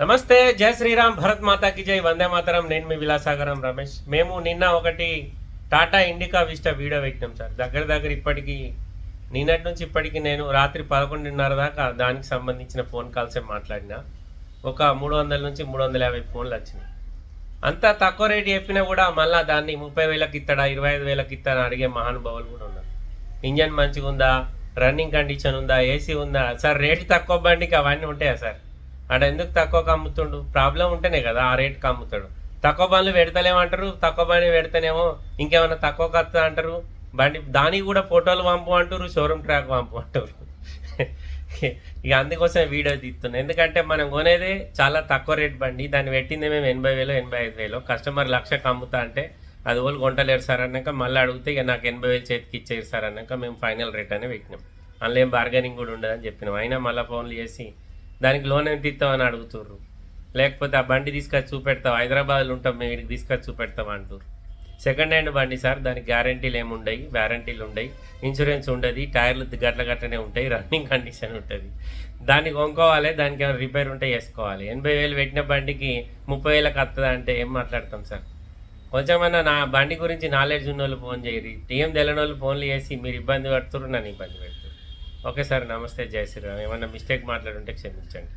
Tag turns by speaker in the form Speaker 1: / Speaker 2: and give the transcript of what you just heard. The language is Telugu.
Speaker 1: నమస్తే, జై శ్రీరామ్, భరత్ మాతాకి జై, వందే మాతరం. నేను మీ విలాసాగరం రమేష్. మేము నిన్న ఒకటి టాటా ఇండికా విస్టా వీడియో పెట్టినాం సార్. దగ్గర ఇప్పటికి నిన్నటి నుంచి ఇప్పటికి నేను రాత్రి 11:30 దాకా దానికి సంబంధించిన ఫోన్ కాల్సే మాట్లాడినా. ఒక 300 నుంచి 350 ఫోన్లు వచ్చినాయి. అంత తక్కువ రేటు చెప్పినా కూడా మళ్ళీ దాన్ని 30,000కి ఇస్తాడా, 25,000కి ఇస్తాడా అడిగే మహానుభావులు కూడా ఉన్నారు. ఇంజన్ మంచిగా ఉందా, రన్నింగ్ కండిషన్ ఉందా, ఏసీ ఉందా సార్? రేటు తక్కువ బండికి అవన్నీ ఉంటాయా సార్? ఆడ ఎందుకు తక్కువకి అమ్ముతుండు? ప్రాబ్లం ఉంటేనే కదా ఆ రేటుకి అమ్ముతాడు. తక్కువ బండ్లు పెడతలేమంటారు, తక్కువ బండి పెడితేనేమో ఇంకేమైనా తక్కువకి వస్తా అంటారు. బండి దానికి కూడా ఫోటోలు పంపు అంటారు, షోరూమ్ ట్రాక్ పంపు అంటారు. ఇక అందుకోసం వీడియో తీస్తున్నాను. ఎందుకంటే మనం కొనేదే చాలా తక్కువ రేట్ బండి, దాన్ని పెట్టింది మేము 80,000 85,000. కస్టమర్ 1,00,000కి అమ్ముతా అంటే అది వాళ్ళు కొంటలేరు సార్ అన్నాక మళ్ళీ అడిగితే ఇక నాకు 80,000 చేతికి ఇచ్చేది సార్ అన్నాక మేము ఫైనల్ రేట్ అని పెట్టినాం. అందులో ఏం బార్గెనింగ్ కూడా ఉండదని చెప్పినాం. అయినా మళ్ళీ ఫోన్లు చేసి దానికి లోన్ ఎంత ఇస్తామని అడుగుతుర్రు. లేకపోతే ఆ బండి తీసుకొచ్చి చూపెడతాం, హైదరాబాద్లో ఉంటాం మేము, ఇక్కడికి తీసుకొచ్చి చూపెడతాం అంటారు. సెకండ్ హ్యాండ్ బండి సార్, దానికి గ్యారంటీలు ఏముండయి, వ్యారంటీలు ఉండయి, ఇన్సూరెన్స్ ఉండదు, టైర్లు గట్లనే ఉంటాయి, రన్నింగ్ కండిషన్ ఉంటుంది. దాన్ని కొనుక్కోవాలి, దానికి ఏమైనా రిపేర్ ఉంటే వేసుకోవాలి. 80,000 పెట్టిన బండికి 30,000కి వస్తుంది అంటే ఏం మాట్లాడతాం సార్? కొంచెమన్నా నా బండి గురించి నాలెడ్జ్ ఉన్న వాళ్ళు ఫోన్ చేయరు. టీఎం తెలియని వాళ్ళు ఫోన్లు చేసి మీరు ఇబ్బంది పడుతున్నారు, నన్ను ఇబ్బంది పెడుతున్నారు. ఓకే సార్, నమస్తే, జై శ్రీరామ్. ఏమన్నా మిస్టేక్ మాట్లాడుంటే క్షమించండి.